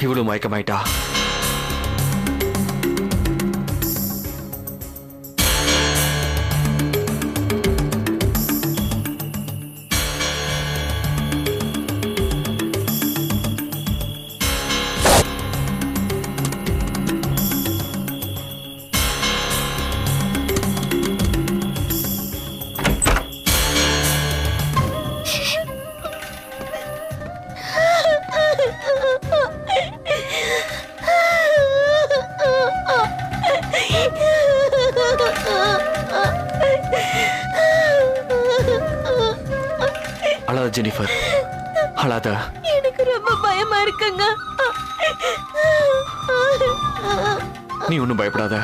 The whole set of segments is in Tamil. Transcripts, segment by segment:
இவ்வளவு மயக்கமாயிட்டா? அழாத ஜெனிஃபர், அழாத. எனக்கு ரொம்ப பயமா இருக்குங்க. நீ ஒன்னும் பயப்படாத.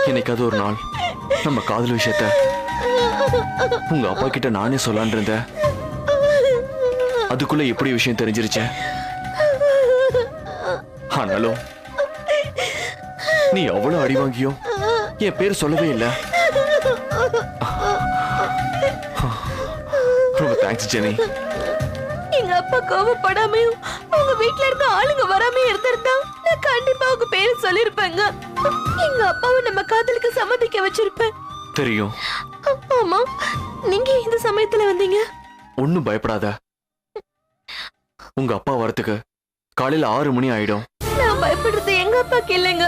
என்னைக்காவது ஒரு நாள் நம்ம காதல் விஷயத்த உங்க அப்பா கிட்ட நானே சொல்லான் இருந்தேன். அதுக்குள்ள எப்படி விஷயம் தெரிஞ்சிருச்சேன். ஆனாலும் நீ அவ்வளவு அடி வாங்கியும் என் பேர் சொல்லவே இல்லை. ரொம்ப தேங்க்ஸ் ஜெனி. எங்க அப்பா கோவப்படாமையும் உங்க வீட்ல இருக்க ஆளுங்க வராம இருந்திருந்தா நான் கண்டிப்பா உங்க பேரு சொல்லிருப்பேங்க. எங்க அப்பாவை நம்ம காதலுக்கு சம்மதிக்க வச்சிருப்பேன். தெரியும். ஆமா, நீங்க இந்த சமயத்துல வந்தீங்க. ஒன்னும் பயப்படாத. உங்க அப்பா வரத்துக்கு காலையில 6 மணி ஆயிடும். நான் பயப்படுறது எங்க அப்பாக்கு இல்லைங்க,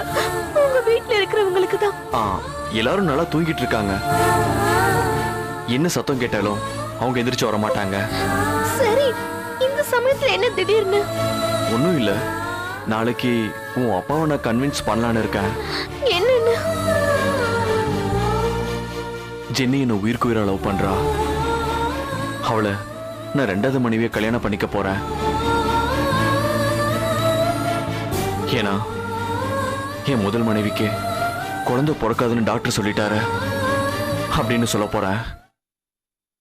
உங்க வீட்ல இருக்கிறவங்களுக்கு தான். எல்லாரும் நல்லா தூங்கிட்டு இருக்காங்க. என்ன சத்தம் கேட்டாலும் அவங்க எந்திரிச்சு வர மாட்டாங்க. சரி, இந்த சமயத்துல என்ன திடீர்னு? ஒண்ணும் இல்ல, நாளைக்கு உன் அப்பாவை நான் கன்வின்ஸ் பண்ணலான்னு இருக்கேன். என்னன்னு? ஜென்னி என்ன உயிருக்கு உயிரா லவ் பண்றா. அவளை நான் 2வது மனைவியை கல்யாணம் பண்ணிக்க போறேன். ஏன்னா என் முதல் மனைவிக்கு குழந்தை பிறக்காதுன்னு டாக்டர் சொல்லிட்டாரு அப்படின்னு சொல்ல போறேன்.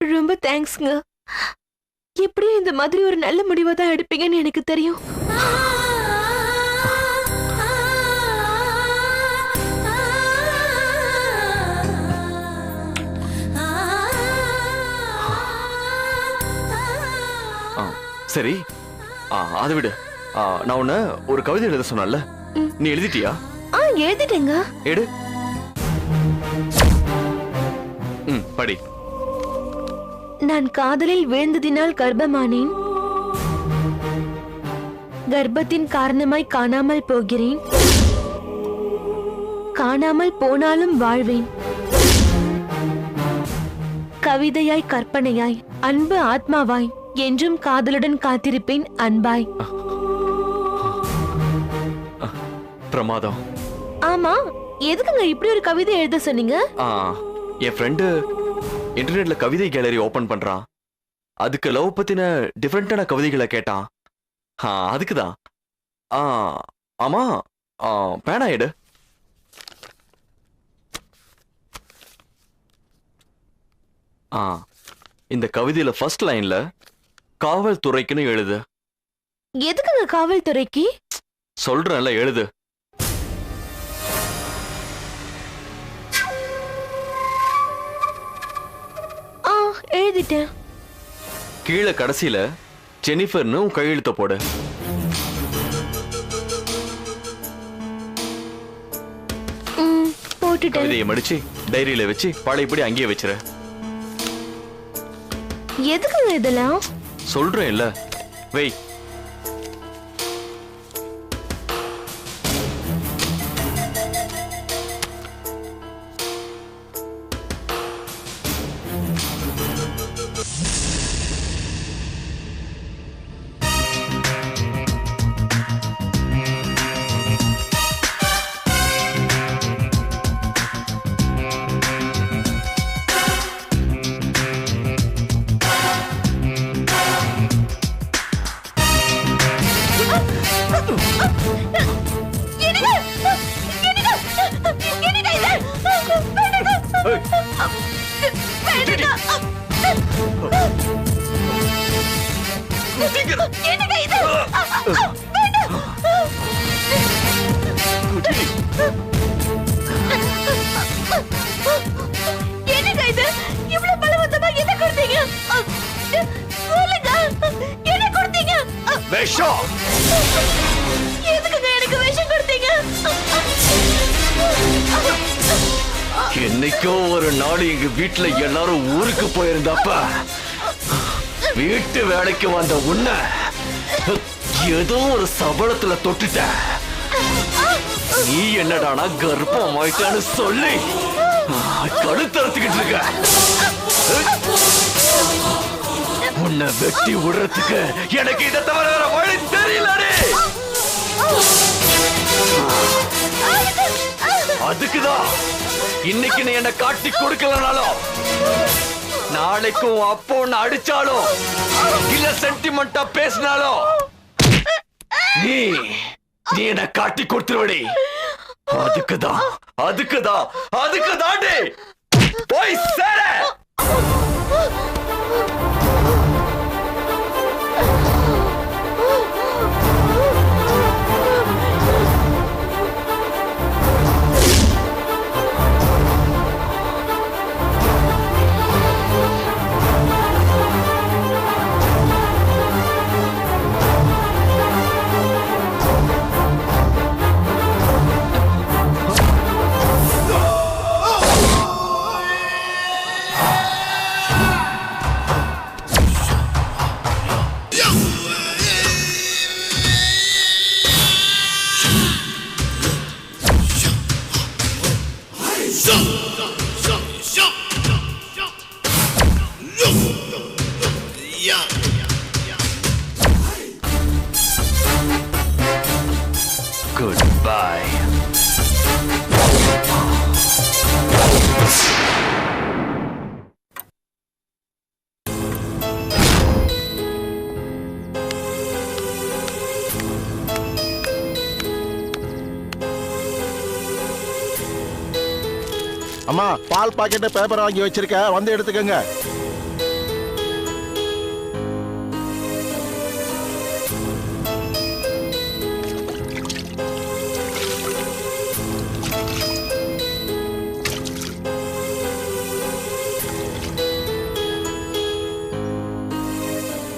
ரொம்ப தேங்க்ஸ்ங்க. எப்படியும் இந்த மாதிரி ஒரு நல்ல முடிவை தான் எடுப்பீங்கன்னு எனக்கு தெரியும். சரி, அதை விடு. நான் உன்ன ஒரு கவிதை எழுத சொன்னேன்ல, நீ எழுதிட்டியா? எழுதிட்டேங்க. எடு. படி. நான் காதலில் வீழ்ந்ததினால் கர்ப்பமானேன். கர்ப்பத்தின் காரணமாய் காணாமல் போகிறேன். காணாமல் போனாலும் வாழ்வேன். கவிதையாய் கற்பனையாய் அன்பு ஆத்மாவாய் என்றும் காதலுடன் காத்திருப்பேன் அன்பாய். பிரமாதம். ஆமா, எதுக்குங்க இப்படி ஒரு கவிதை எழுத சொன்னீங்க? என் ஃப்ரெண்டு இன்டர்நெட்ல கவிதை கேலரி ஓபன் பண்றான். அதுக்கு லவ் பத்தின டிஃபரெண்டான கவிதைகளை கேட்டான். அதுக்குதான். ஆமா, பேனா எடு. இந்த கவிதையில ஃபர்ஸ்ட் லைன்ல காவல்துறைக்குன்னு எழுது. எதுக்குங்க காவல்துறைக்கு? சொல்றேன்ல, எழுது. எழுதிட்டேன். கீழே கடைசியில ஜெனிஃபர்னு உன் கையெழுத்த போடு. போட்டுட்டேன். கவிதையை மடிச்சு டைரியில வச்சு பழையபடி அங்கேயே வச்சிரு. எதுக்குங்க இதெல்லாம்? சொல்றேன் இல்ல, வை. விஷம். எதுக்குங்க எனக்கு விஷம் கொடுத்தீங்க? என்னைக்கோ ஒரு நாள் எங்க வீட்டுல எல்லாரும் ஊருக்கு போயிருந்தப்ப வீட்டு வேலைக்கு வந்த உன்னை ஏதோ ஒரு சபலத்துல தொட்டுட்ட. நீ என்னடானா கர்ப்பம் ஆயிட்டான்னு சொல்லி கழுத்தறுத்துக்கிட்டு இருக்க. உன்னை வெட்டி விடுறதுக்கு எனக்கு இதை தவிர வேற வழி தெரியலடே. அதுக்குதான் இன்னைக்கு நீ என்ன காட்டி கொடுக்கலனாலும் நாளைக்கும் அப்போ ஒன்னு அடிச்சாலும் இல்ல சென்டிமெண்டா பேசினாலும் நீ நீ என்ன காட்டி கொடுத்துருவடி. அதுக்குதான் அதுக்குதான் அதுக்குதான் போய் சேர. Goodbye. அம்மா, பால் பாக்கெட் பேப்பர் வாங்கி வச்சிருக்க, வந்து எடுத்துக்கங்க.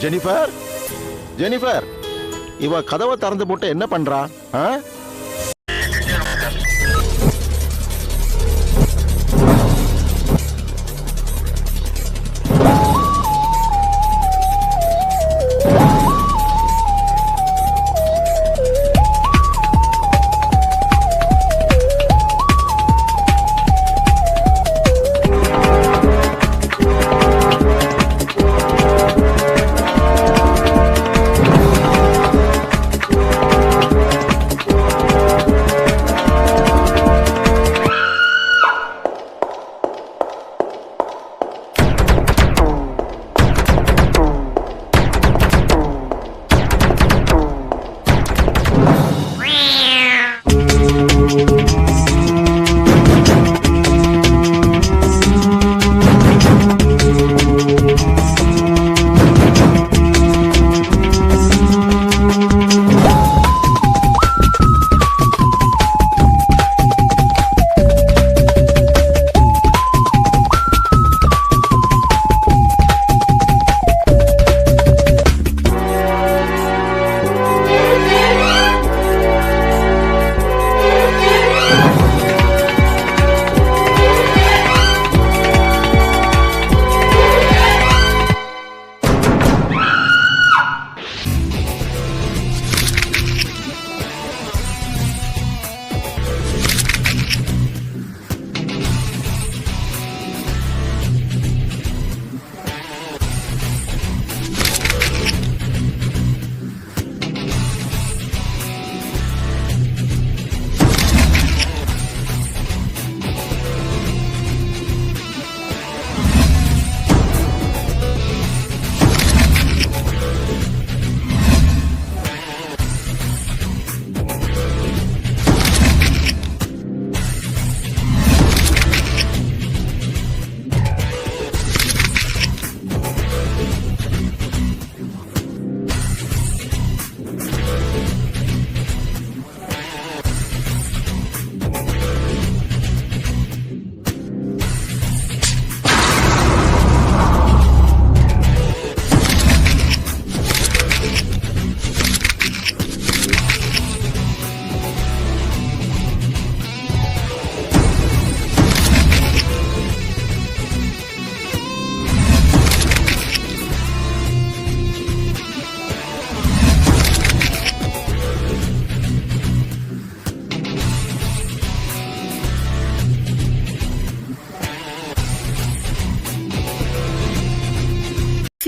ஜெனிஃபர், ஜெனிஃபர், இவ கதவை திறந்து போட்டு என்ன பண்றா?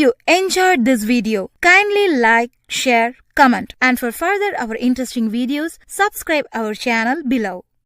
you enjoyed this video, kindly like, share, comment, and for further our interesting videos, subscribe our channel below.